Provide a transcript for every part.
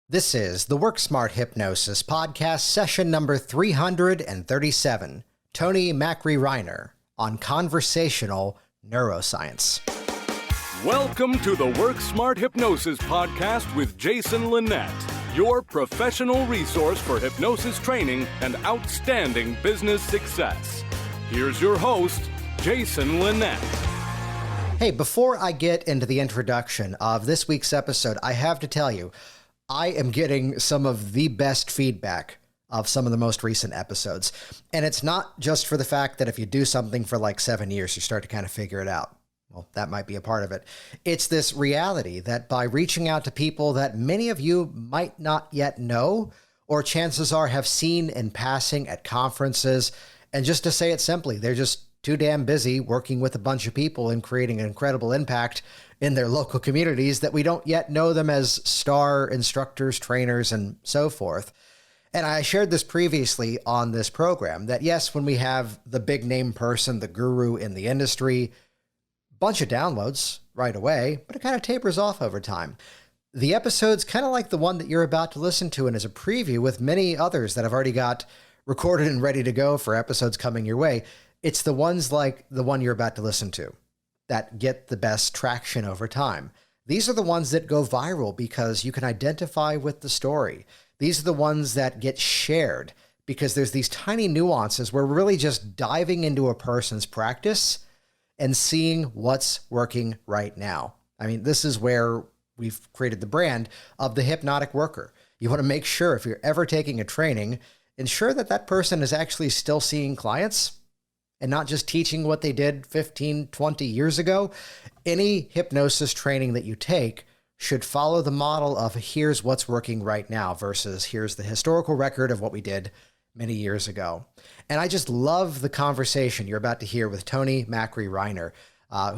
This is the Work Smart Hypnosis podcast, session number 337, Toni Macri-Reiner on Conversational Neuroscience. Welcome to the Work Smart Hypnosis podcast with Jason Linett, your professional resource for hypnosis training and outstanding business success. Here's your host, Jason Linett. Hey, before I get into the introduction of this week's episode, I have to tell you, I am getting some of the best feedback of some of the most recent episodes. And it's not just for the fact that if you do something for like 7 years, you start to kind of figure it out. Well, that might be a part of it. It's this reality that by reaching out to people that many of you might not yet know, or chances are have seen in passing at conferences, and just to say it simply, they're just too damn busy working with a bunch of people and creating an incredible impact in their local communities that we don't yet know them as star instructors, trainers, and so forth. And I shared this previously on this program that yes, when we have the big name person, the guru in the industry, bunch of downloads right away, but it kind of tapers off over time. The episode's kind of like the one that you're about to listen to and is a preview with many others that I've already got recorded and ready to go for episodes coming your way. It's the ones like the one you're about to listen to that get the best traction over time. These are the ones that go viral because you can identify with the story. These are the ones that get shared because there's these tiny nuances where we're really just diving into a person's practice and seeing what's working right now. I mean, this is where we've created the brand of the hypnotic worker. You want to make sure if you're ever taking a training, ensure that that person is actually still seeing clients and not just teaching what they did 15, 20 years ago. Any hypnosis training that you take should follow the model of here's what's working right now versus here's the historical record of what we did many years ago. And I just love the conversation you're about to hear with Toni Macri-Reiner,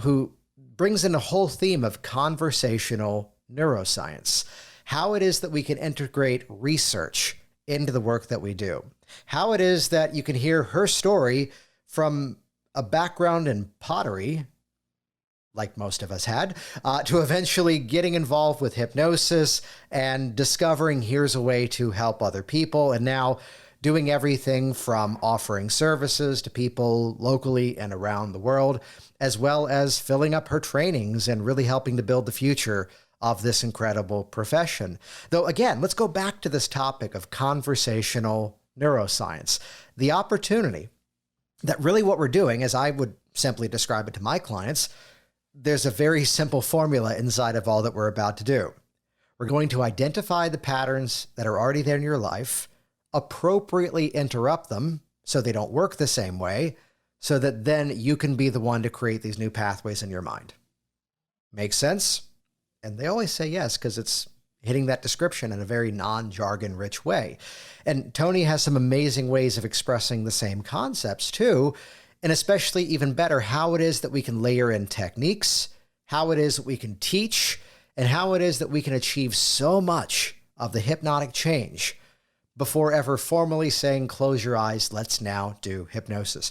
who brings in a whole theme of conversational neuroscience, how it is that we can integrate research into the work that we do, how it is that you can hear her story from a background in pottery, like most of us had, to eventually getting involved with hypnosis and discovering here's a way to help other people, and now doing everything from offering services to people locally and around the world, as well as filling up her trainings and really helping to build the future of this incredible profession. Though again, let's go back to this topic of conversational neuroscience, the opportunity that really what we're doing, as I would simply describe it to my clients, there's a very simple formula inside of all that we're about to do. We're going to identify the patterns that are already there in your life, appropriately interrupt them so they don't work the same way, so that then you can be the one to create these new pathways in your mind. Make sense? And they always say yes, because it's hitting that description in a very non-jargon rich way. And Toni has some amazing ways of expressing the same concepts too, and especially even better, how it is that we can layer in techniques, how it is that we can teach, and how it is that we can achieve so much of the hypnotic change before ever formally saying, close your eyes, let's now do hypnosis.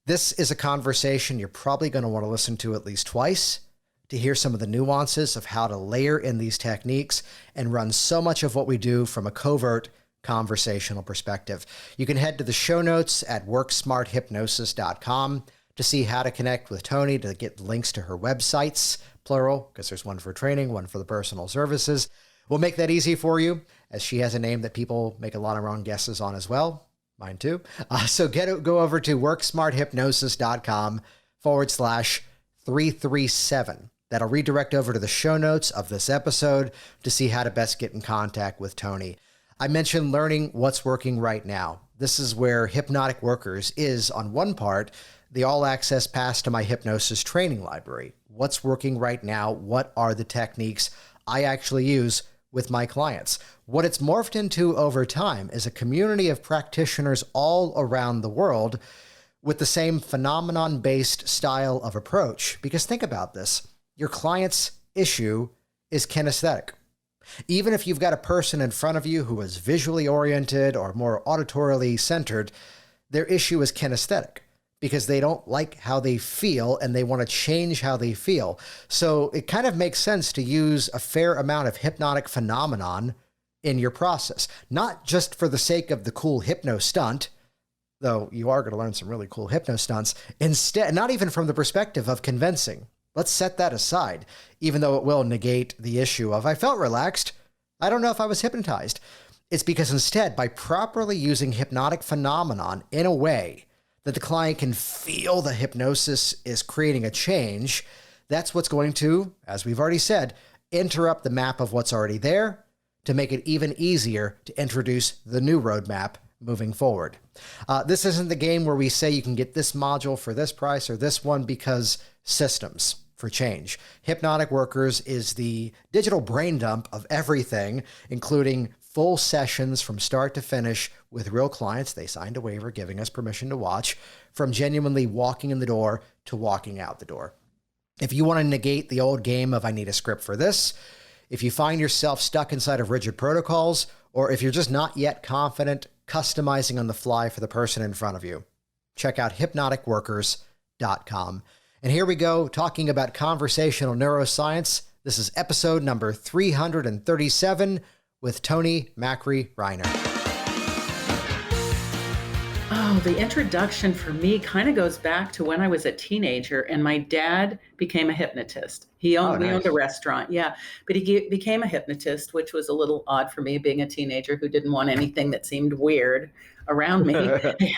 This is a conversation you're probably going to want to listen to at least twice to hear some of the nuances of how to layer in these techniques and run so much of what we do from a covert conversational perspective. You can head to the show notes at worksmarthypnosis.com to see how to connect with Toni, to get links to her websites, plural, because there's one for training, one for the personal services. We'll make that easy for you, as she has a name that people make a lot of wrong guesses on as well. Mine too. So go over to worksmarthypnosis.com/337. That'll redirect over to the show notes of this episode to see how to best get in contact with Toni. I mentioned learning what's working right now. This is where Hypnotic Workers is, on one part, the all-access pass to my hypnosis training library. What's working right now? What are the techniques I actually use with my clients? What it's morphed into over time is a community of practitioners all around the world with the same phenomenon-based style of approach. Because think about this. Your client's issue is kinesthetic. Even if you've got a person in front of you who is visually oriented or more auditorily centered, their issue is kinesthetic because they don't like how they feel and they want to change how they feel. So it kind of makes sense to use a fair amount of hypnotic phenomenon in your process, not just for the sake of the cool hypno stunt, though you are going to learn some really cool hypno stunts. Instead, not even from the perspective of convincing. Let's set that aside, even though it will negate the issue of I felt relaxed. I don't know if I was hypnotized. It's because instead, by properly using hypnotic phenomenon in a way that the client can feel the hypnosis is creating a change, that's what's going to, as we've already said, interrupt the map of what's already there to make it even easier to introduce the new roadmap moving forward. This isn't the game where we say you can get this module for this price or this one, because systems for change. Hypnotic Workers is the digital brain dump of everything, including full sessions from start to finish with real clients. They signed a waiver giving us permission to watch, from genuinely walking in the door to walking out the door. If you want to negate the old game of I need a script for this, if you find yourself stuck inside of rigid protocols, or if you're just not yet confident customizing on the fly for the person in front of you, check out hypnoticworkers.com. And here we go, talking about conversational neuroscience. This is episode number 337 with Toni Macri-Reiner. Oh, the introduction for me kind of goes back to when I was a teenager and my dad became a hypnotist. We owned a restaurant, yeah, but he became a hypnotist, which was a little odd for me, being a teenager who didn't want anything that seemed weird around me.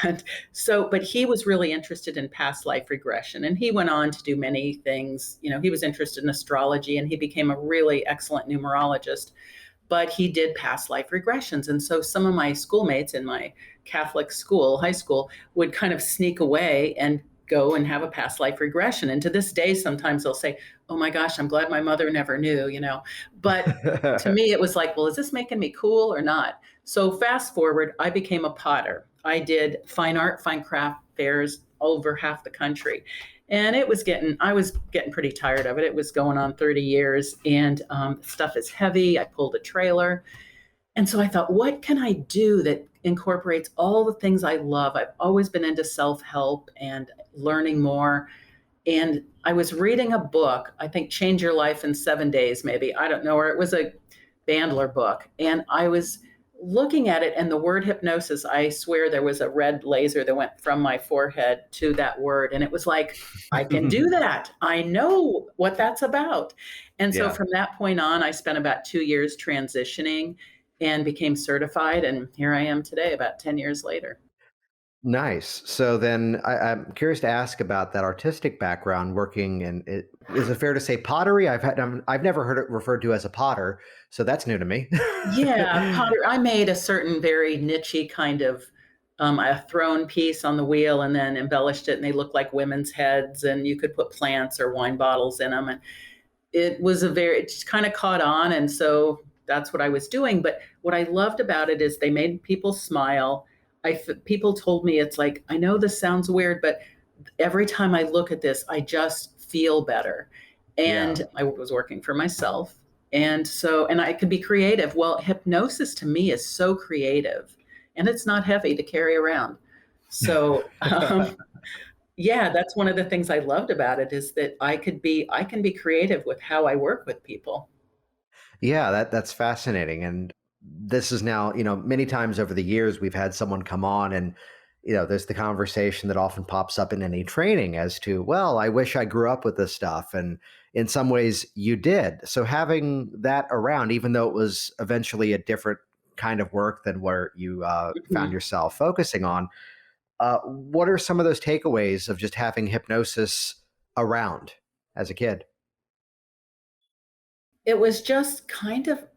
And so, but he was really interested in past life regression, and he went on to do many things. You know, he was interested in astrology, and he became a really excellent numerologist. But he did past life regressions. And so some of my schoolmates in my Catholic school, high school, would kind of sneak away and go and have a past life regression. And to this day, sometimes they'll say, oh my gosh, I'm glad my mother never knew, you know. But to me, it was like, well, is this making me cool or not? So fast forward, I became a potter. I did fine art, fine craft fairs over half the country. And I was getting pretty tired of it. It was going on 30 years and stuff is heavy. I pulled a trailer. And so I thought, what can I do that incorporates all the things I love? I've always been into self-help and learning more. And I was reading a book, I think Change Your Life in 7 Days, maybe. I don't know, or it was a Bandler book. And I was looking at it, and the word hypnosis, I swear there was a red laser that went from my forehead to that word. And it was like, I can do that. I know what that's about. And so from that point on, I spent about 2 years transitioning and became certified. And here I am today, about 10 years later. Nice. So then I'm curious to ask about that artistic background working in it. Is it fair to say pottery? I've never heard it referred to as a potter, so that's new to me. Yeah, pottery. I made a certain very niche-y kind of a throne piece on the wheel and then embellished it, and they looked like women's heads, and you could put plants or wine bottles in them. And it just kind of caught on. And so that's what I was doing. But what I loved about it is they made people smile. People told me, it's like, I know this sounds weird, but every time I look at this, I just feel better. And I was working for myself. And I could be creative. Well, hypnosis to me is so creative, and it's not heavy to carry around. So, that's one of the things I loved about it, is that I can be creative with how I work with people. Yeah, that's fascinating. And this is now, many times over the years, we've had someone come on and, there's the conversation that often pops up in any training as to, well, I wish I grew up with this stuff. And in some ways you did. So having that around, even though it was eventually a different kind of work than where you found yourself focusing on, what are some of those takeaways of just having hypnosis around as a kid? It was just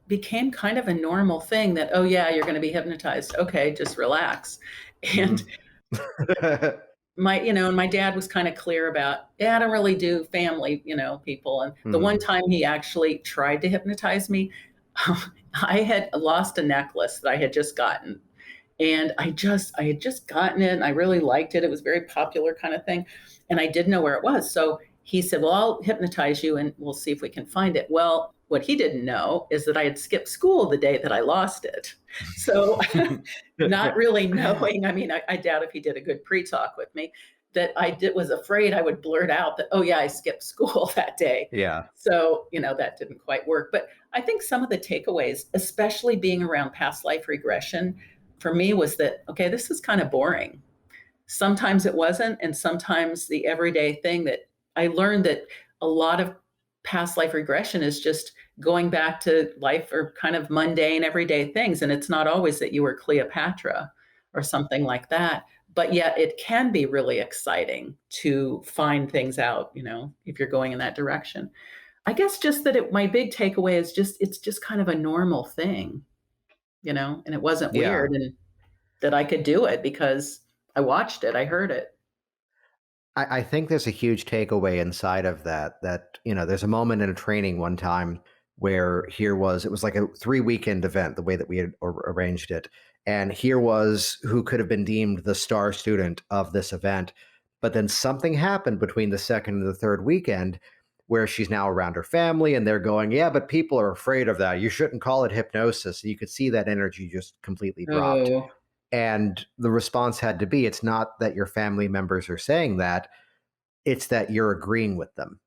became kind of a normal thing that, oh yeah, you're going to be hypnotized. Okay, just relax. And my dad was kind of clear about, I don't really do family, people. And the one time he actually tried to hypnotize me, I had lost a necklace that I had just gotten. And I had just gotten it and I really liked it. It was a very popular kind of thing. And I didn't know where it was. So he said, well, I'll hypnotize you and we'll see if we can find it. Well, what he didn't know is that I had skipped school the day that I lost it. So not really knowing, I doubt if he did a good pre-talk with me. that I was afraid I would blurt out that, oh yeah, I skipped school that day. Yeah. So, that didn't quite work. But I think some of the takeaways, especially being around past life regression, for me was that, okay, this is kind of boring. Sometimes it wasn't. And sometimes the everyday thing that I learned that a lot of past life regression is just going back to life or kind of mundane everyday things. And it's not always that you were Cleopatra or something like that. But yet it can be really exciting to find things out, if you're going in that direction. I guess just that my big takeaway is it's just kind of a normal thing, and it wasn't Yeah. weird, and that I could do it because I watched it, I heard it. I think there's a huge takeaway inside of that, there's a moment in a training one time where it was like a 3-weekend event, the way that we had arranged it. And here was who could have been deemed the star student of this event. But then something happened between the second and the third weekend where she's now around her family and they're going, yeah, but people are afraid of that. You shouldn't call it hypnosis. And you could see that energy just completely dropped. Oh, And the response had to be, it's not that your family members are saying that, it's that you're agreeing with them.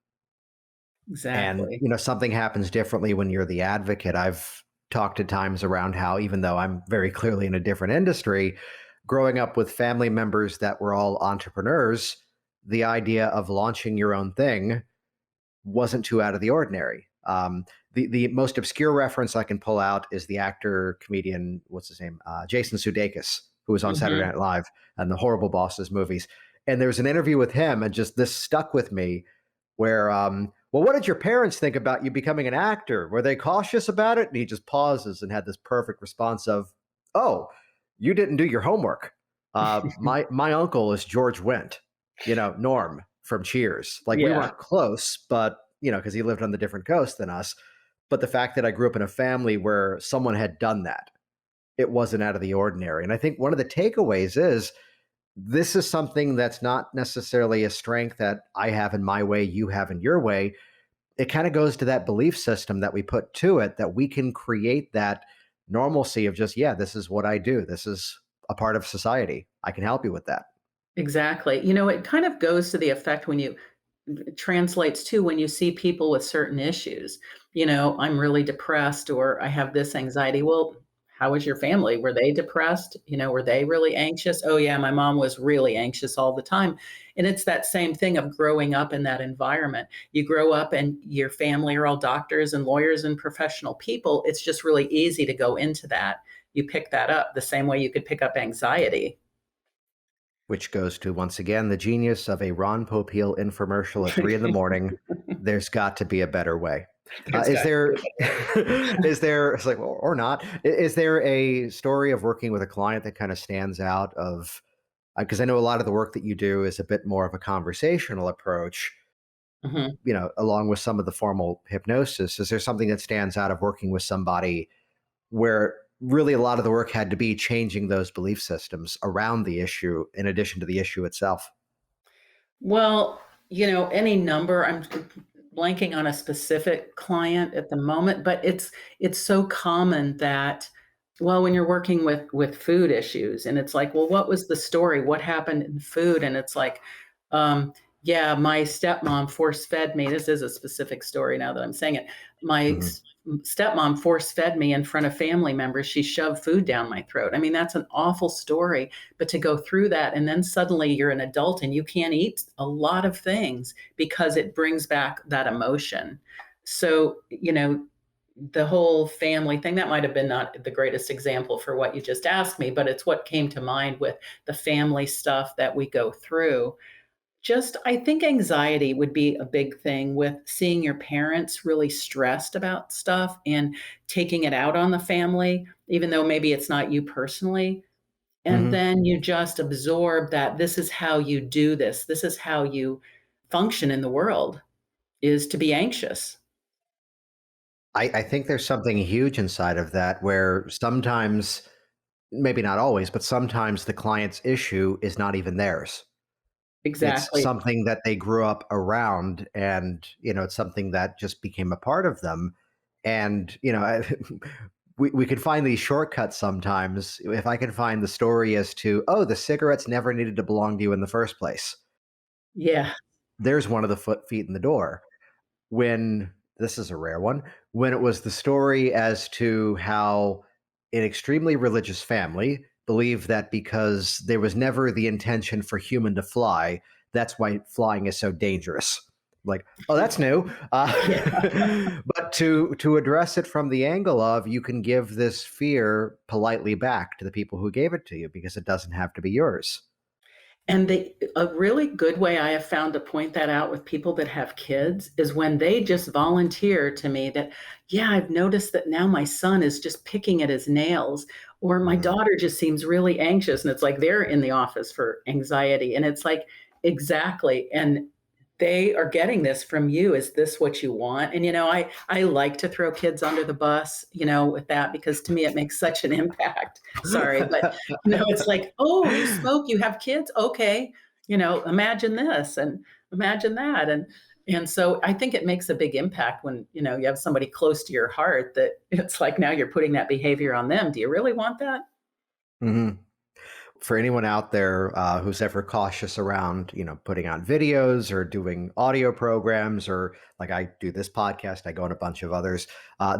And, exactly. something happens differently when you're the advocate. I've talked at times around how, even though I'm very clearly in a different industry, growing up with family members that were all entrepreneurs, the idea of launching your own thing wasn't too out of the ordinary. The most obscure reference I can pull out is the actor, comedian, what's his name? Jason Sudeikis, who was on Saturday Mhm. Night Live and the Horrible Bosses movies. And there was an interview with him, and just this stuck with me where, well, what did your parents think about you becoming an actor? Were they cautious about it? And he just pauses and had this perfect response of, oh, you didn't do your homework. My uncle is George Wendt, Norm from Cheers. Like, we Yeah, weren't close, but, because he lived on the different coast than us. But the fact that I grew up in a family where someone had done that, it wasn't out of the ordinary. And I think one of the takeaways is this is something that's not necessarily a strength that I have in my way, you have in your way. It kind of goes to that belief system that we put to it, that we can create that normalcy of just, yeah, this is what I do. This is a part of society. I can help you with that. exactly. It kind of goes to the effect when you translates to when you see people with certain issues. I'm really depressed or I have this anxiety. Well, how was your family? Were they depressed? Were they really anxious? Oh, yeah, my mom was really anxious all the time. And it's that same thing of growing up in that environment. You grow up and your family are all doctors and lawyers and professional people. It's just really easy to go into that. You pick that up the same way you could pick up anxiety. Which goes to, once again, the genius of a Ron Popeil infomercial at 3 in the morning. There's got to be a better way. There's Is got to there, be a is there, it's like, well, or not, is there a story of working with a client that kind of stands out of, because I know a lot of the work that you do is a bit more of a conversational approach, Mhm. along with some of the formal hypnosis. Is there something that stands out of working with somebody where really a lot of the work had to be changing those belief systems around the issue in addition to the issue itself? Well, any number. I'm blanking on a specific client at the moment, but it's so common that, well, when you're working with food issues, and it's like, well, what was the story? What happened in food? And it's like, um, yeah, my stepmom force fed me. This is a specific story now that I'm saying it. My Mhm. stepmom force fed me in front of family members. She shoved food down my throat. I mean, that's an awful story, but to go through that and then suddenly you're an adult and you can't eat a lot of things because it brings back that emotion. So, the whole family thing, that might have been not the greatest example for what you just asked me, but it's what came to mind with the family stuff that we go through. Just, I think anxiety would be a big thing with seeing your parents really stressed about stuff and taking it out on the family, even though maybe it's not you personally. And Mhm. then you just absorb that this is how you do this. This is how you function in the world, is to be anxious. I think there's something huge inside of that where sometimes, maybe not always, but sometimes the client's issue is not even theirs. It's Exactly. something that they grew up around, and, it's something that just became a part of them. And, we could find these shortcuts sometimes. If I can find the story as to, oh, the cigarettes never needed to belong to you in the first place. Yeah. There's one of the feet in the door. When this is a rare one, when it was the story as to how an extremely religious family believed that because there was never the intention for human to fly, that's why flying is so dangerous. Like, oh, that's new. Yeah. But to address it from the angle of you can give this fear politely back to the people who gave it to you because it doesn't have to be yours. And a really good way I have found to point that out with people that have kids is when they just volunteer to me that, yeah, I've noticed that now my son is just picking at his nails, or my Mhm. daughter just seems really anxious. And it's like they're in the office for anxiety. And it's like, exactly. And they are getting this from you. Is this what you want? And, I like to throw kids under the bus, with that, because to me, it makes such an impact. Sorry, but it's like, oh, you smoke, you have kids. Okay. Imagine this and imagine that. And so I think it makes a big impact when, you have somebody close to your heart that it's like now you're putting that behavior on them. Do you really want that? Mhm. For anyone out there who's ever cautious around, putting on videos or doing audio programs, or like I do this podcast, I go on a bunch of others,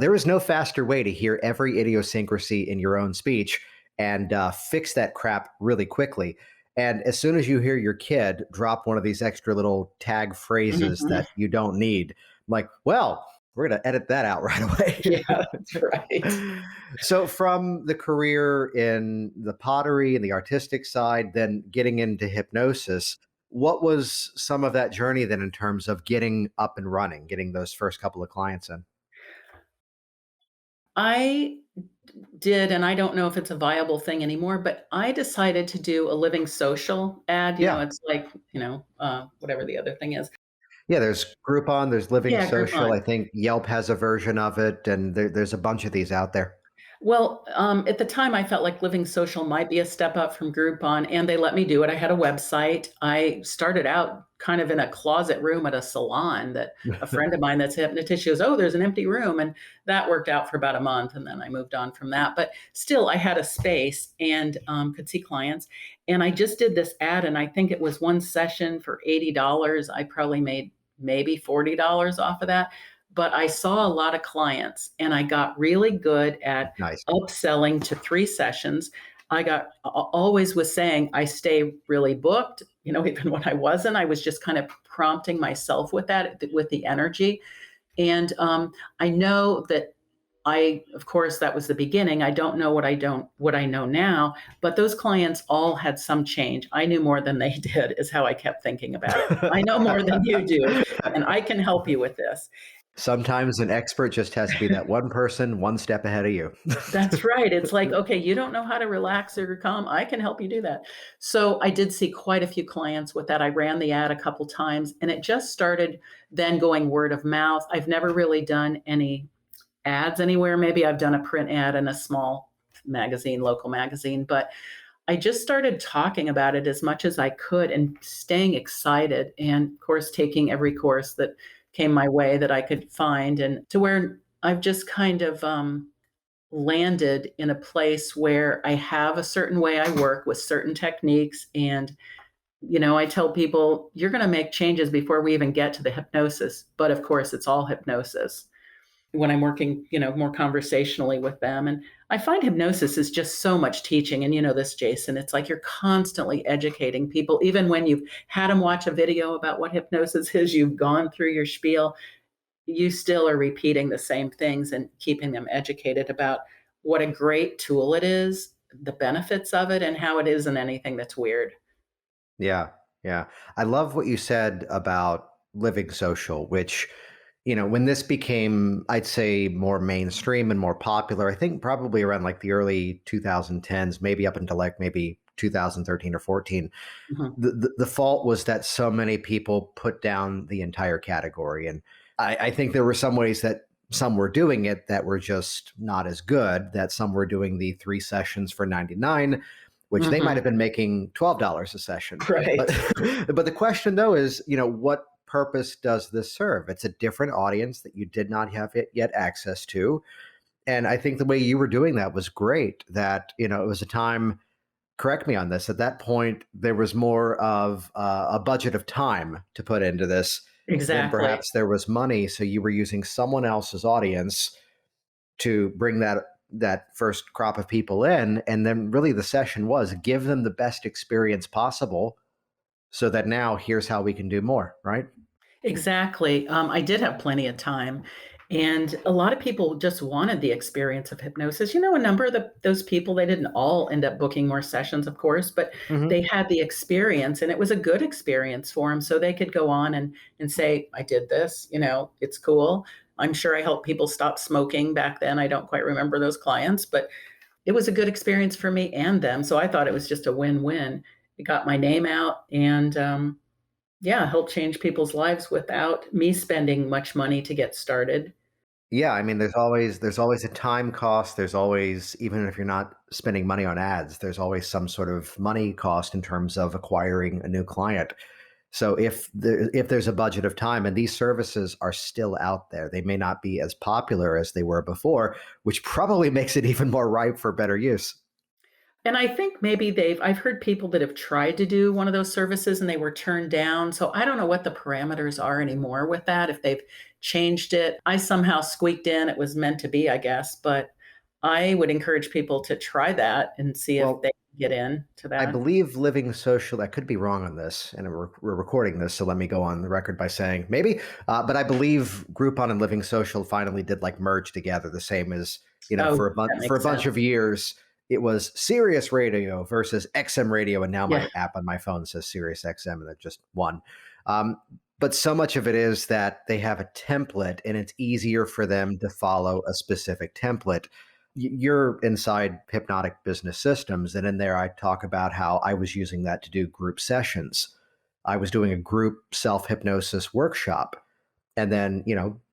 there is no faster way to hear every idiosyncrasy in your own speech and fix that crap really quickly. And as soon as you hear your kid drop one of these extra little tag phrases Mhm. that you don't need, I'm like, well, we're going to edit that out right Yeah, away. that's right. So, from the career in the pottery and the artistic side, then getting into hypnosis, what was some of that journey then in terms of getting up and running, getting those first couple of clients in? I did, and I don't know if it's a viable thing anymore, but I decided to do a LivingSocial ad. Yeah. It's like, whatever the other thing is. Yeah, there's Groupon, there's Yeah, LivingSocial. Groupon. I think Yelp has a version of it, and there's a bunch of these out there. Well, at the time, I felt like LivingSocial might be a step up from Groupon, and they let me do it. I had a website. I started out kind of in a closet room at a salon that a friend of mine that's a hypnotist, she goes, "Oh, there's an empty room." And that worked out for about a month. And then I moved on from that. But still, I had a space and could see clients. And I just did this ad, and I think it was one session for $80. I probably made maybe $40 off of that, but I saw a lot of clients and I got really good at Nice. upselling to 3 sessions. I got always was saying I stay really booked, even when I wasn't. I was just kind of prompting myself with that, with the energy. And I know that of course, that was the beginning. I don't know what I know now, but those clients all had some change. I knew more than they did, is how I kept thinking about it. I know more than you do, and I can help you with this. Sometimes an expert just has to be that one person one step ahead of you. That's right. It's like, okay, you don't know how to relax or calm. I can help you do that. So I did see quite a few clients with that. I ran the ad a couple times and it just started then going word of mouth. I've never really done any ads anywhere. Maybe I've done a print ad in a small magazine, local magazine, but I just started talking about it as much as I could and staying excited. And of course, taking every course that came my way that I could find, and to where I've just kind of landed in a place where I have a certain way I work with certain techniques. And, I tell people, you're going to make changes before we even get to the hypnosis. But of course, it's all hypnosis when I'm working, more conversationally with them. And I find hypnosis is just so much teaching. And you know this, Jason, it's like you're constantly educating people. Even when you've had them watch a video about what hypnosis is, you've gone through your spiel, you still are repeating the same things and keeping them educated about what a great tool it is, the benefits of it, and how it isn't anything that's weird. Yeah, yeah. I love what you said about LivingSocial, which, when this became, I'd say, more mainstream and more popular, I think probably around like the early 2010s, maybe up until like maybe 2013 or 14, Mhm. the fault was that so many people put down the entire category. And I think there were some ways that some were doing it that were just not as good, that some were doing the 3 sessions for 99, which they might Mhm. have been making $12 a session. Right. But but the question though is, what purpose does this serve? It's a different audience that you did not have yet access to. And I think the way you were doing that was great. That, it was a time correct me on this, at that point, there was more of a budget of time to put into this than Exactly. perhaps there was money. So you were using someone else's audience to bring that first crop of people in. And then really the session was give them the best experience possible so that now here's how we can do more, right? Exactly. I did have plenty of time. And a lot of people just wanted the experience of hypnosis. A number of those people, they didn't all end up booking more sessions, of course, but Hmm. they had the experience and it was a good experience for them. So they could go on and say, I did this, it's cool. I'm sure I helped people stop smoking back then. I don't quite remember those clients, but it was a good experience for me and them. So I thought it was just a win-win. It got my name out and, yeah, help change people's lives without me spending much money to get started. Yeah, I mean, there's always a time cost. There's always, even if you're not spending money on ads, there's always some sort of money cost in terms of acquiring a new client. So if there's a budget of time, and these services are still out there, they may not be as popular as they were before, which probably makes it even more ripe for better use. And I think maybe I've heard people that have tried to do one of those services and they were turned down. So I don't know what the parameters are anymore with that, if they've changed it. I somehow squeaked in. It was meant to be, I guess. But I would encourage people to try that and see if Well, they can get in to I that. believe LivingSocial, I could be wrong on this, and we're recording this, so let me go on the record by saying maybe, but I believe Groupon and LivingSocial finally did like merge together, the same as, Oh, for that for a makes bunch sense. of years, it was Sirius Radio versus XM Radio, and now Yeah. my app on my phone says Sirius XM, and they're just one. Um, but so much of it is that they have a template, and it's easier for them to follow a specific template. You're inside hypnotic business systems, and in there I talk about how I was using that to do group sessions. I was doing a group self-hypnosis workshop, and then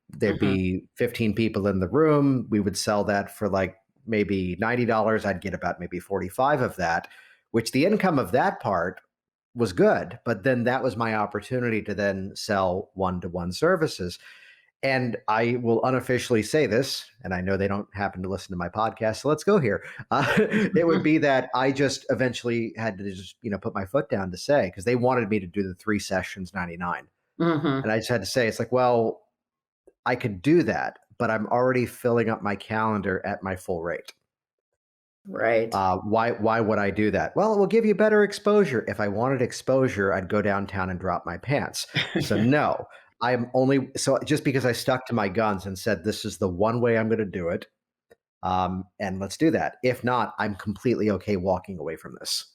there'd Hmm. be 15 people in the room. We would sell that for like maybe $90. I'd get about maybe 45 of that, which the income of that part was good, but then that was my opportunity to then sell one-to-one services. And I will unofficially say this, and I know they don't happen to listen to my podcast, so let's go here. It would be that I just eventually had to just, put my foot down to say, because they wanted me to do the 3 sessions 99. Hmm. And I just had to say, it's like, well, I could do that, but I'm already filling up my calendar at my full rate. Right. Why would I do that? Well, it will give you better exposure. If I wanted exposure, I'd go downtown and drop my pants. So no, so just because I stuck to my guns and said this is the one way I'm going to do it, and let's do that. If not, I'm completely okay walking away from this.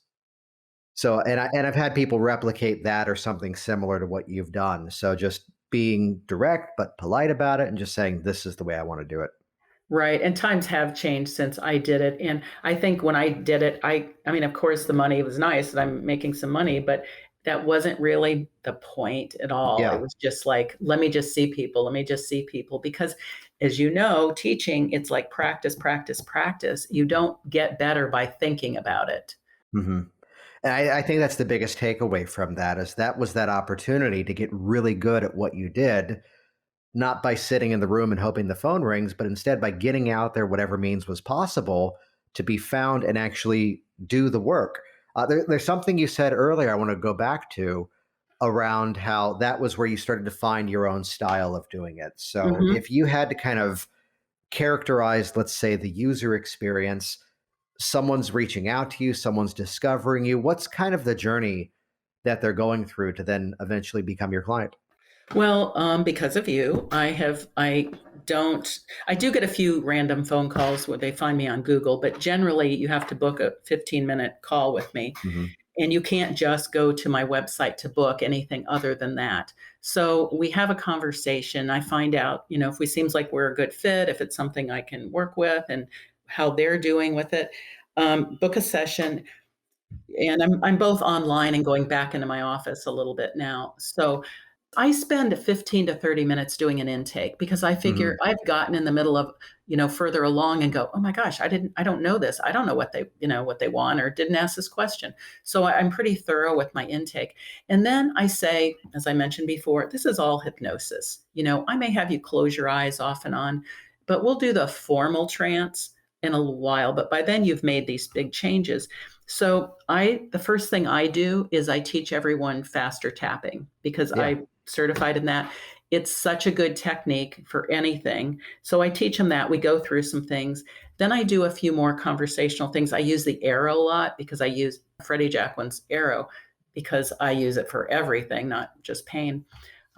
So and I've had people replicate that or something similar to what you've done. So just being direct but polite about it and just saying this is the way I want to do it. Right, and times have changed since I did it, and I think when I did it, I mean, of course, the money was nice, and I'm making some money, but that wasn't really the point at all. It Yeah. was just like, let me just see people, let me just see people, because as you know, teaching, it's like practice, practice, practice. You don't get better by thinking about it. Hmm. And I think that's the biggest takeaway from that is that was that opportunity to get really good at what you did, not by sitting in the room and hoping the phone rings, but instead by getting out there, whatever means was possible to be found and actually do the work. There's something you said earlier I want to go back to around how that was where you started to find your own style of doing it. So Mhm. if you had to kind of characterize, let's say, the user experience, someone's reaching out to you, someone's discovering you, what's kind of the journey that they're going through to then eventually become your client? Well, because of you, I do get a few random phone calls where they find me on Google, but generally you have to book a 15-minute call with me. Hmm. And you can't just go to my website to book anything other than that. So we have a conversation. I find out, if we seems like we're a good fit, if it's something I can work with and how they're doing with it. Book a session. And I'm both online and going back into my office a little bit now. So I spend 15 to 30 minutes doing an intake because I figure Hmm. I've gotten in the middle of, further along and go, oh my gosh, I don't know this. I don't know what they want or didn't ask this question. So I'm pretty thorough with my intake. And then I say, as I mentioned before, this is all hypnosis. I may have you close your eyes off and on, but we'll do the formal trance in a little while. But by then you've made these big changes. So the first thing I do is I teach everyone faster tapping because I'm certified in that. It's such a good technique for anything. So I teach them that. We go through some things. Then I do a few more conversational things. I use the arrow a lot because I use Freddie Jacquin's arrow because I use it for everything, not just pain.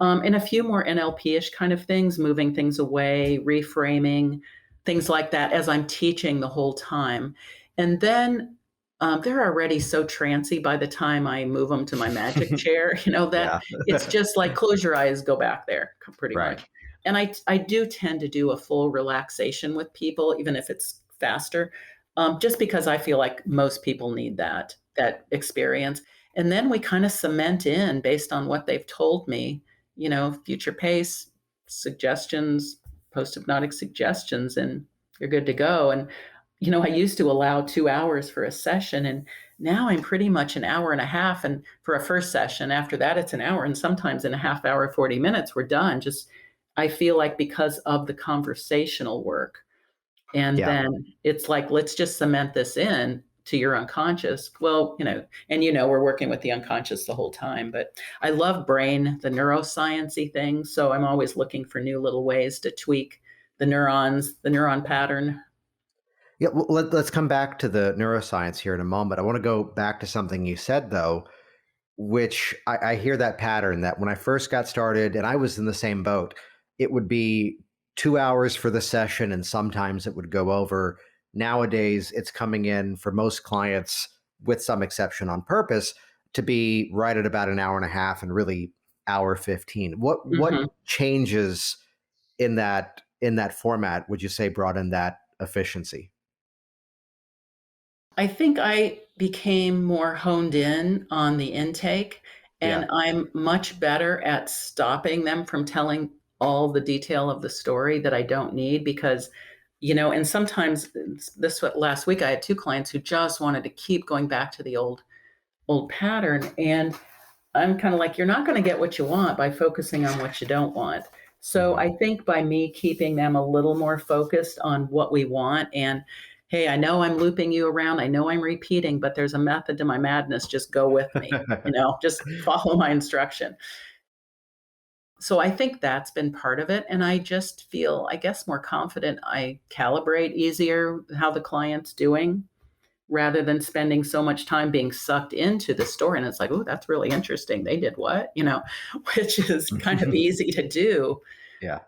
And a few more NLP-ish kind of things, moving things away, reframing, things like that as I'm teaching the whole time. And then they're already so trancy by the time I move them to my magic chair, that it's just like close your eyes, go back there pretty much. And I do tend to do a full relaxation with people, even if it's faster, just because I feel like most people need that experience. And then we kind of cement in based on what they've told me, future pace, suggestions, post-hypnotic suggestions, and you're good to go. And I used to allow 2 hours for a session, and now I'm pretty much an hour and a half. And for a first session, after that, it's an hour. And sometimes in a half hour, 40 minutes, we're done. I feel like because of the conversational work. And then it's like, let's just cement this in to your unconscious. Well, we're working with the unconscious the whole time, but I love brain, the neuroscience-y thing. So I'm always looking for new little ways to tweak the neurons, the neuron pattern. Yeah, well, let's come back to the neuroscience here in a moment. I want to go back to something you said, though, which I hear that pattern that when I first got started, and I was in the same boat, it would be 2 hours for the session, and sometimes it would go over. Nowadays, it's coming in for most clients, with some exception on purpose, to be right at about an hour and a half and really hour 15. What changes in that format would you say brought in that efficiency? I think I became more honed in on the intake, and I'm much better at stopping them from telling all the detail of the story that I don't need because, and sometimes last week I had 2 clients who just wanted to keep going back to the old pattern. And I'm kind of like, you're not going to get what you want by focusing on what you don't want. So I think by me keeping them a little more focused on what we want and, hey, I know I'm looping you around. I know I'm repeating, but there's a method to my madness. Just go with me, just follow my instruction. So I think that's been part of it. And I just feel, I guess, more confident. I calibrate easier how the client's doing rather than spending so much time being sucked into the story. And it's like, oh, that's really interesting. They did what, which is kind of easy to do. Yeah.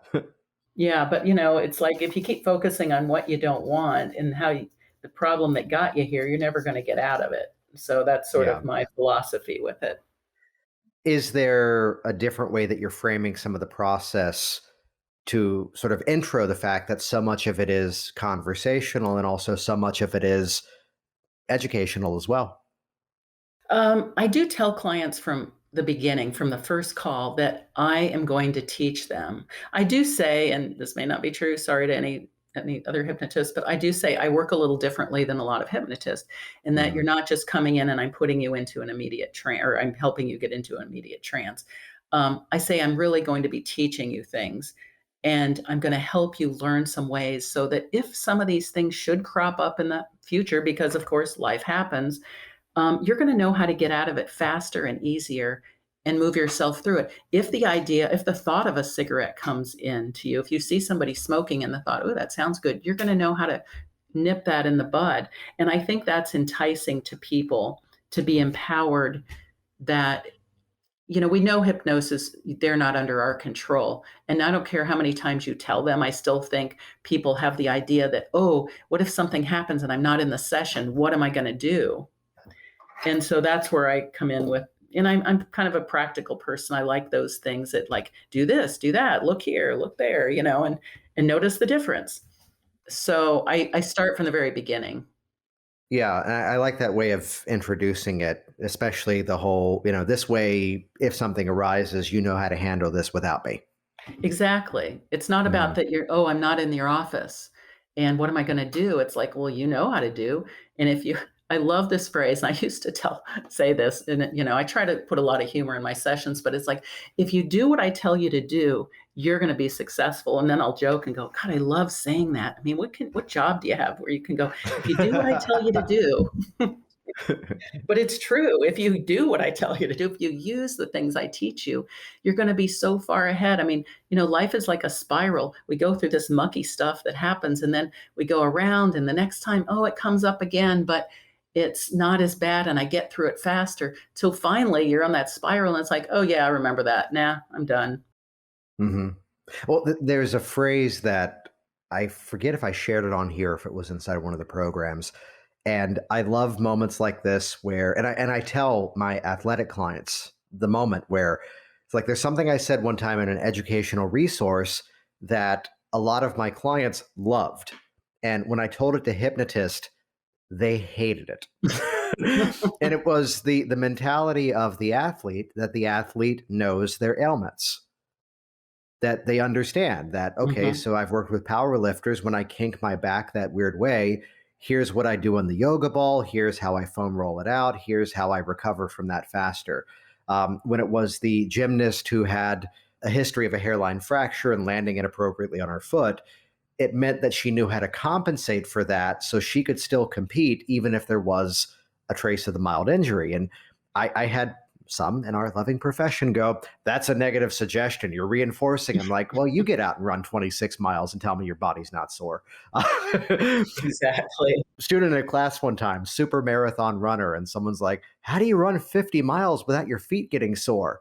Yeah, but it's like if you keep focusing on what you don't want and the problem that got you here, you're never going to get out of it. So that's sort of my philosophy with it. Is there a different way that you're framing some of the process to sort of intro the fact that so much of it is conversational and also so much of it is educational as well? I do tell clients from the beginning, from the first call, that I am going to teach them. I do say, and this may not be true, sorry to any other hypnotist, but I do say I work a little differently than a lot of hypnotists in that you're not just coming in and I'm putting you into an immediate trance, or I'm helping you get into an immediate trance. I say I'm really going to be teaching you things, and I'm going to help you learn some ways so that if some of these things should crop up in the future, because of course life happens, you're going to know how to get out of it faster and easier and move yourself through it. If the thought of a cigarette comes in to you, if you see somebody smoking and the thought, oh, that sounds good, you're going to know how to nip that in the bud. And I think that's enticing to people to be empowered that, we know hypnosis, they're not under our control. And I don't care how many times you tell them, I still think people have the idea that, oh, what if something happens and I'm not in the session? What am I going to do? And so that's where I come in with, and I'm kind of a practical person. I like those things that like, do this, do that, look here, look there, and notice the difference. So I start from the very beginning. Yeah, I like that way of introducing it, especially the whole, this way, if something arises, you know how to handle this without me. Exactly. It's not about that I'm not in your office. And what am I going to do? It's like, well, you know how to do. And I love this phrase. And I used to say this, and I try to put a lot of humor in my sessions, but it's like, if you do what I tell you to do, you're going to be successful. And then I'll joke and go, God, I love saying that. I mean, what job do you have where you can go, if you do what I tell you to do? But it's true. If you do what I tell you to do, if you use the things I teach you, you're going to be so far ahead. I mean, life is like a spiral. We go through this mucky stuff that happens, and then we go around, and the next time, oh, it comes up again, but it's not as bad, and I get through it faster. Till finally you're on that spiral, and it's like, oh, yeah, I remember that. Nah, I'm done. hmm Well, there's a phrase that I forget if I shared it on here, if it was inside one of the programs. And I love moments like this where, and I tell my athletic clients the moment where it's like, there's something I said one time in an educational resource that a lot of my clients loved. And when I told it to hypnotist, they hated it. And it was the mentality of the athlete, that the athlete knows their ailments, that they understand that, okay, Mhm. so I've worked with power lifters. When I kink my back that weird way, here's what I do on the yoga ball. Here's how I foam roll it out. Here's how I recover from that faster. When it was the gymnast who had a history of a hairline fracture and landing inappropriately on her foot, it meant that she knew how to compensate for that so she could still compete, even if there was a trace of the mild injury. And I had some in our loving profession go, that's a negative suggestion. You're reinforcing. I'm like, well, you get out and run 26 miles and tell me your body's not sore. Exactly. Student in a class one time, super marathon runner, and someone's like, how do you run 50 miles without your feet getting sore?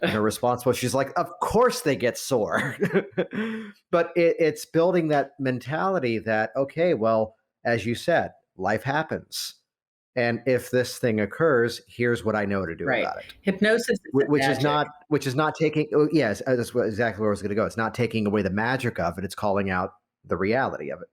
And her response was, she's like, of course they get sore. But it's building that mentality that, okay, well, as you said, life happens. And if this thing occurs, here's what I know to do Right. about it. Hypnosis isn't Which is magic. not taking, oh, yes, that's exactly where I was going to go. It's not taking away the magic of it. It's calling out the reality of it.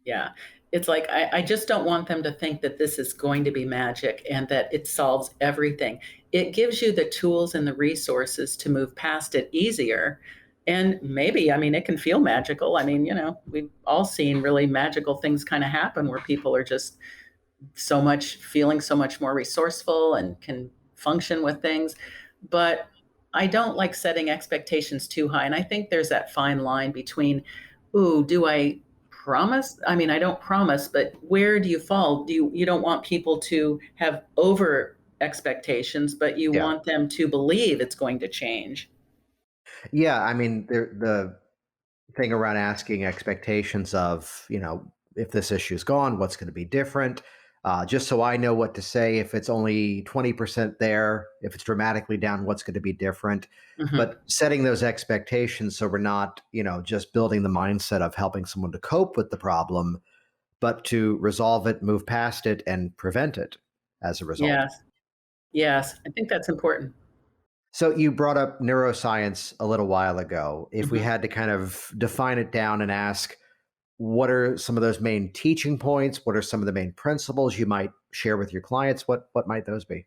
Yeah. It's like I just don't want them to think that this is going to be magic and that it solves everything. It gives you the tools and the resources to move past it easier. And maybe, I mean, it can feel magical. I mean, we've all seen really magical things kind of happen where people are just feeling so much more resourceful and can function with things. But I don't like setting expectations too high. And I think there's that fine line between, ooh, do I promise? I mean, I don't promise, but where do you fall? You don't want people to have over expectations, but you Yeah. want them to believe it's going to change. Yeah. I mean, the thing around asking expectations of, if this issue's gone, what's going to be different? Just so I know what to say. If it's only 20% there, if it's dramatically down, what's going to be different? Mhm. But setting those expectations so we're not, just building the mindset of helping someone to cope with the problem, but to resolve it, move past it, and prevent it as a result. Yes. Yes. I think that's important. So you brought up neuroscience a little while ago. If we Mhm. had to kind of define it down and ask, what are some of those main teaching points? What are some of the main principles you might share with your clients? What might those be?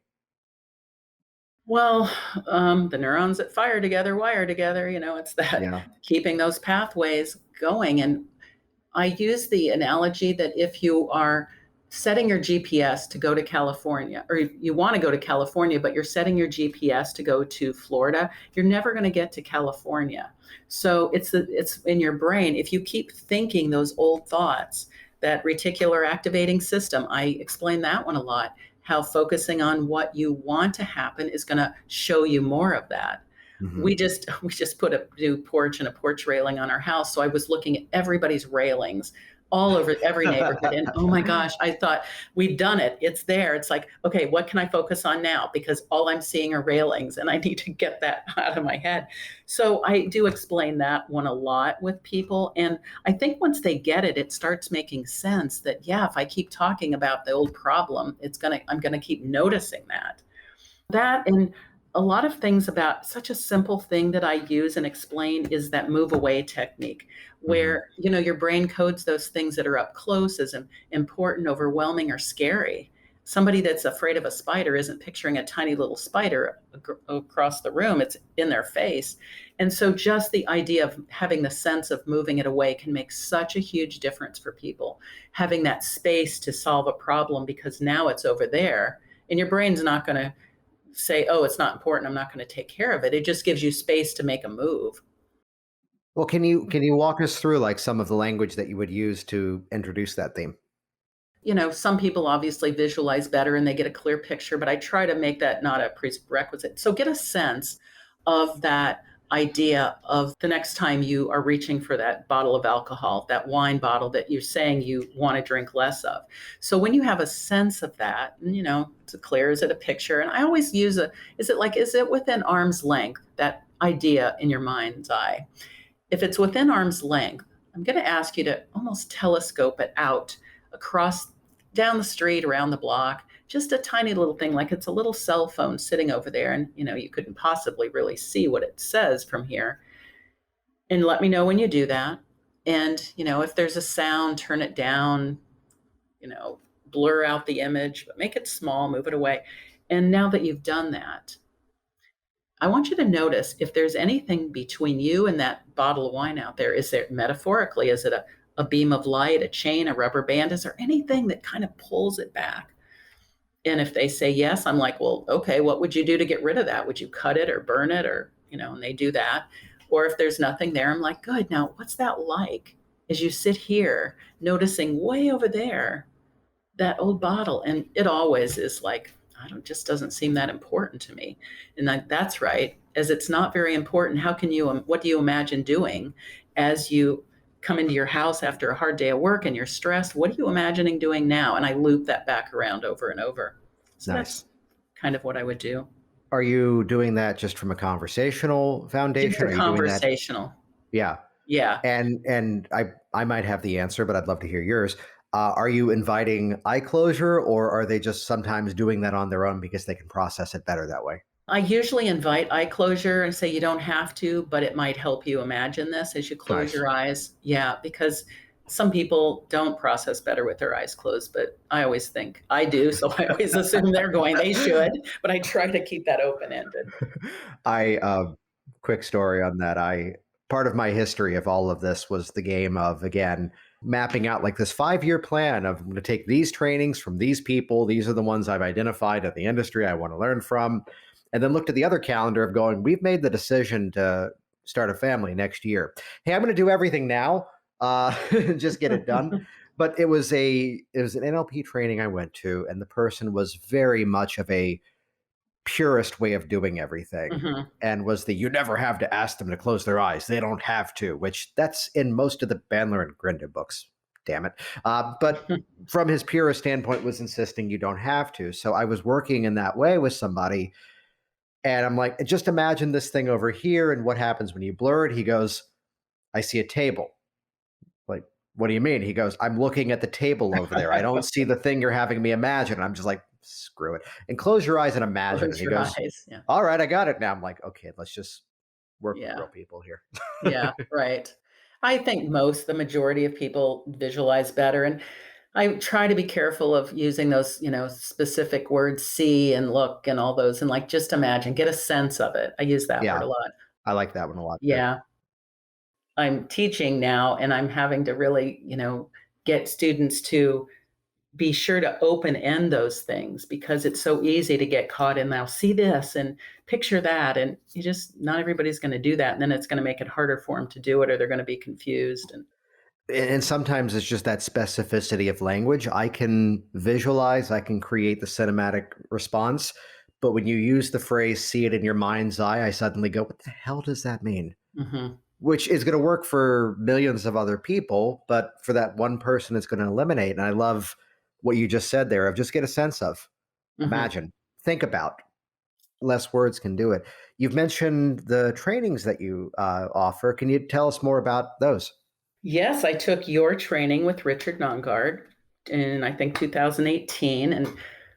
Well, the neurons that fire together wire together. It's that Yeah. keeping those pathways going. And I use the analogy that if you are setting your GPS to go to California, or you want to go to California, but you're setting your GPS to go to Florida, you're never going to get to California. So it's in your brain. If you keep thinking those old thoughts, that reticular activating system, I explain that one a lot, how focusing on what you want to happen is going to show you more of that. hmm We just put a new porch and a porch railing on our house. So I was looking at everybody's railings all over every neighborhood. And oh my gosh, I thought we've done it. It's there. It's like, okay, what can I focus on now? Because all I'm seeing are railings and I need to get that out of my head. So I do explain that one a lot with people. And I think once they get it, it starts making sense that, yeah, if I keep talking about the old problem, I'm gonna keep noticing that. That and a lot of things about such a simple thing that I use and explain is that move away technique, hmm where your brain codes those things that are up close as important, overwhelming, or scary. Somebody that's afraid of a spider isn't picturing a tiny little spider across the room, it's in their face. And so just the idea of having the sense of moving it away can make such a huge difference for people. Having that space to solve a problem because now it's over there and your brain's not going to say, oh, it's not important, I'm not going to take care of it. It just gives you space to make a move. Well, can you walk us through like some of the language that you would use to introduce that theme? Some people obviously visualize better and they get a clear picture, but I try to make that not a prerequisite. So get a sense of that idea of the next time you are reaching for that bottle of alcohol, that wine bottle that you're saying you want to drink less of. So when you have a sense of that, it's clear, is it a picture? And I always use is it within arm's length, that idea in your mind's eye? If it's within arm's length, I'm going to ask you to almost telescope it out across, down the street, around the block, just a tiny little thing, like it's a little cell phone sitting over there. And, you couldn't possibly really see what it says from here. And let me know when you do that. And, if there's a sound, turn it down, blur out the image, but make it small, move it away. And now that you've done that, I want you to notice if there's anything between you and that bottle of wine out there. Is there, metaphorically, is it a beam of light, a chain, a rubber band? Is there anything that kind of pulls it back? And if they say yes, I'm like, well, okay, what would you do to get rid of that? Would you cut it or burn it, or, and they do that. Or if there's nothing there, I'm like, good. Now, what's that like as you sit here, noticing way over there, that old bottle? And it always is like, just doesn't seem that important to me. And that's right. As it's not very important, what do you imagine doing as you come into your house after a hard day of work and you're stressed? What are you imagining doing now? And I loop that back around over and over. So Nice. That's kind of what I would do. Are you doing that just from a conversational foundation? Just a conversational. Yeah. Yeah. And I might have the answer, but I'd love to hear yours. Are you inviting eye closure, or are they just sometimes doing that on their own because they can process it better that way? I usually invite eye closure and say you don't have to, but it might help you imagine this as you close your eyes. Yeah, because some people don't process better with their eyes closed, but I always think I do. So I always assume they're going, they should, but I try to keep that open-ended. Quick story on that. Part of my history of all of this was the game of, again, mapping out like this 5-year plan of, I'm going to take these trainings from these people. These are the ones I've identified at the industry I want to learn from. And then looked at the other calendar of going, we've made the decision to start a family next year. Hey, I'm going to do everything now, just get it done. But it was an NLP training I went to, and the person was very much of a purist way of doing everything, and was you never have to ask them to close their eyes. They don't have to, which that's in most of the Bandler and Grinda books. Damn it. But from his purist standpoint, was insisting you don't have to. So I was working in that way with somebody, and I'm like, just imagine this thing over here, and what happens when you blur it? He goes, I see a table. Like, what do you mean? He goes, I'm looking at the table over there. I don't see the thing you're having me imagine. And I'm just like, screw it. And close your eyes and imagine. Close He your goes, eyes. Yeah. all right, I got it now. I'm like, okay, let's just work with Yeah. real people here. Yeah, right. I think the majority of people visualize better. And I try to be careful of using those, specific words, see and look and all those, and like, just imagine, get a sense of it. I use that Yeah. word a lot. I like that one a lot. Yeah. I'm teaching now, and I'm having to really, get students to be sure to open end those things, because it's so easy to get caught in, now see this and picture that. And not everybody's going to do that. And then it's going to make it harder for them to do it, or they're going to be confused. And sometimes it's just that specificity of language. I can visualize, I can create the cinematic response. But when you use the phrase, see it in your mind's eye, I suddenly go, what the hell does that mean? Which is going to work for millions of other people, but for that one person, it's going to eliminate. And I love what you just said there of just get a sense of, imagine, think about. Less words can do it. You've mentioned the trainings that you offer. Can you tell us more about those? Yes, I took your training with Richard Nongard in, I think, 2018. And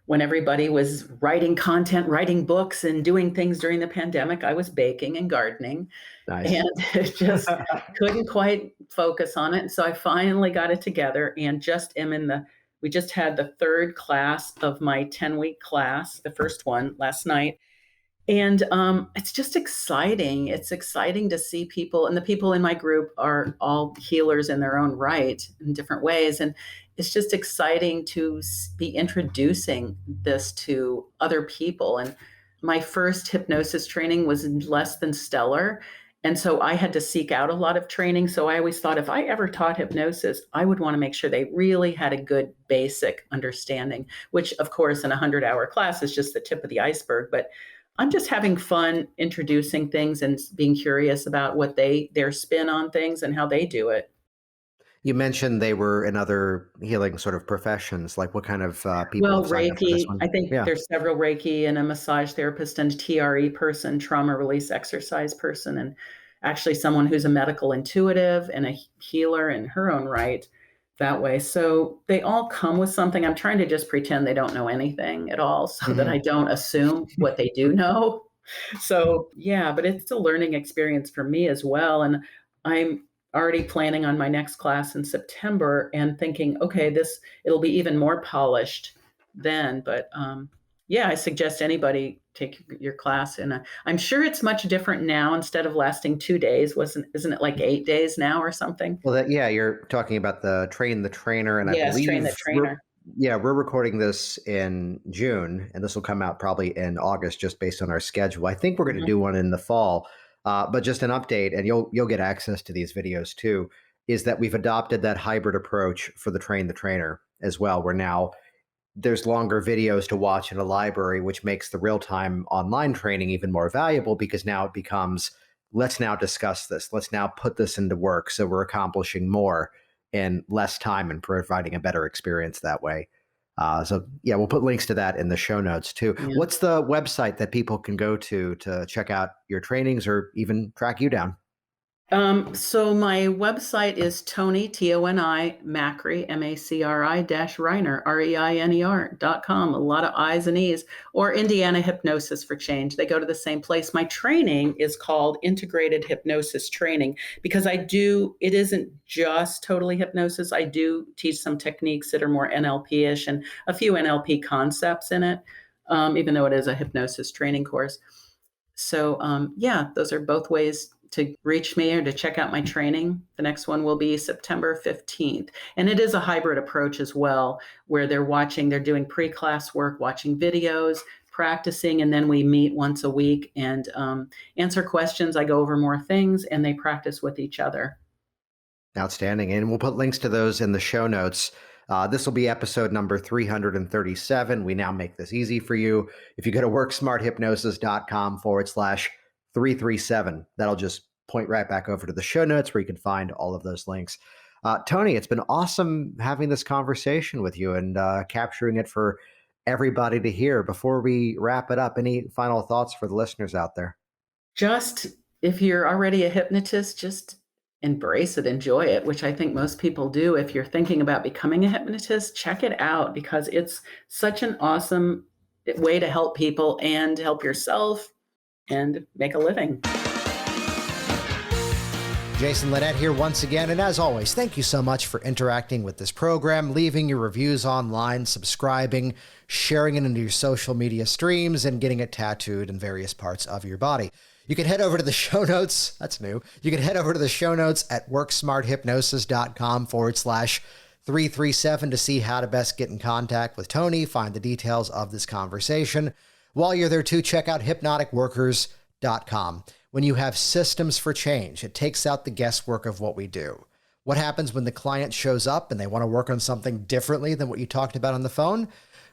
when everybody was writing content, writing books, and doing things during the pandemic, I was baking and gardening. Nice. And just couldn't quite focus on it. And so I finally got it together, and we just had the third class of my 10-week class, the first one last night. And it's just exciting. It's exciting to see people, and the people in my group are all healers in their own right in different ways. And it's just exciting to be introducing this to other people. And my first hypnosis training was less than stellar. And so I had to seek out a lot of training. So I always thought if I ever taught hypnosis, I would want to make sure they really had a good basic understanding, which of course in a 100-hour class is just the tip of the iceberg. But I'm just having fun introducing things and being curious about what their spin on things and how they do it. You mentioned they were in other healing sort of professions. Like what kind of people Well, have signed up for this Reiki, one? I think Yeah. there's several Reiki and a massage therapist and TRE person, trauma release exercise person, and actually someone who's a medical intuitive and a healer in her own right that way. So they all come with something. I'm trying to just pretend they don't know anything at all so that Mhm. I don't assume what they do know. So yeah, but it's a learning experience for me as well. And I'm already planning on my next class in September and thinking, okay, it'll be even more polished then. But yeah, I suggest anybody take your class, and I'm sure it's much different now. Instead of lasting 2 days, isn't it like 8 days now or something? Well, yeah, you're talking about the Train the Trainer, and I Yes, train the believe trainer. we're recording this in June, and this will come out probably in August, just based on our schedule. I think we're going to Mhm. do one in the fall, but just an update, and you'll get access to these videos too. Is that we've adopted that hybrid approach for the Train the Trainer as well. We're now there's longer videos to watch in a library, which makes the real time online training even more valuable because now it becomes let's now discuss this. Let's now put this into work. So we're accomplishing more in less time and providing a better experience that way. So, yeah, we'll put links to that in the show notes too. Yeah. What's the website that people can go to check out your trainings or even track you down? So my website is Toni, Toni Macri, Macri -Reiner, Reiner.com. A lot of I's and E's, or Indiana Hypnosis for Change. They go to the same place. My training is called Integrated Hypnosis Training because it isn't just totally hypnosis. I do teach some techniques that are more NLP-ish and a few NLP concepts in it, even though it is a hypnosis training course. So, yeah, those are both ways to reach me or to check out my training. The next one will be September 15th. And it is a hybrid approach as well, where they're doing pre-class work, watching videos, practicing, and then we meet once a week and answer questions. I go over more things and they practice with each other. Outstanding. And we'll put links to those in the show notes. This will be episode number 337. We now make this easy for you. If you go to worksmarthypnosis.com/337, that'll just point right back over to the show notes where you can find all of those links. Toni, it's been awesome having this conversation with you and capturing it for everybody to hear. Before we wrap it up, any final thoughts for the listeners out there? Just if you're already a hypnotist, just embrace it, enjoy it, which I think most people do. If you're thinking about becoming a hypnotist, check it out because it's such an awesome way to help people and help yourself and make a living. Jason Linett here once again, and as always, thank you so much for interacting with this program, leaving your reviews online, subscribing, sharing it into your social media streams, and getting it tattooed in various parts of your body. You can head over to the show notes. That's new. You can head over to the show notes at worksmarthypnosis.com/337 to see how to best get in contact with Toni, find the details of this conversation. While you're there too, check out hypnoticworkers.com. When you have systems for change, it takes out the guesswork of what we do. What happens when the client shows up and they want to work on something differently than what you talked about on the phone?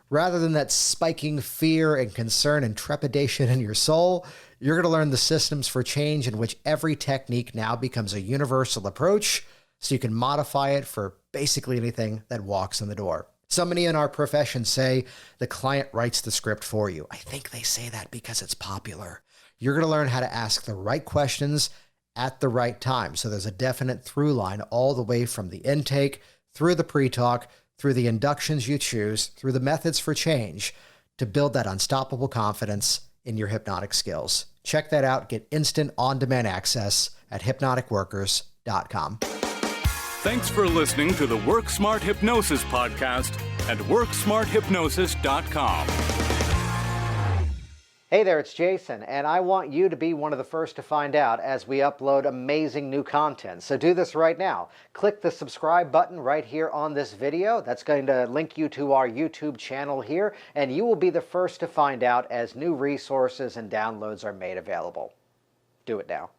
Rather than that spiking fear and concern and trepidation in your soul, you're going to learn the systems for change in which every technique now becomes a universal approach so you can modify it for basically anything that walks in the door. So many in our profession say the client writes the script for you. I think they say that because it's popular. You're going to learn how to ask the right questions at the right time. So there's a definite through line all the way from the intake, through the pre-talk, through the inductions you choose, through the methods for change to build that unstoppable confidence in your hypnotic skills. Check that out. Get instant on-demand access at hypnoticworkers.com. Thanks for listening to the Work Smart Hypnosis podcast at worksmarthypnosis.com. Hey there, it's Jason, and I want you to be one of the first to find out as we upload amazing new content. So do this right now. Click the subscribe button right here on this video. That's going to link you to our YouTube channel here, and you will be the first to find out as new resources and downloads are made available. Do it now.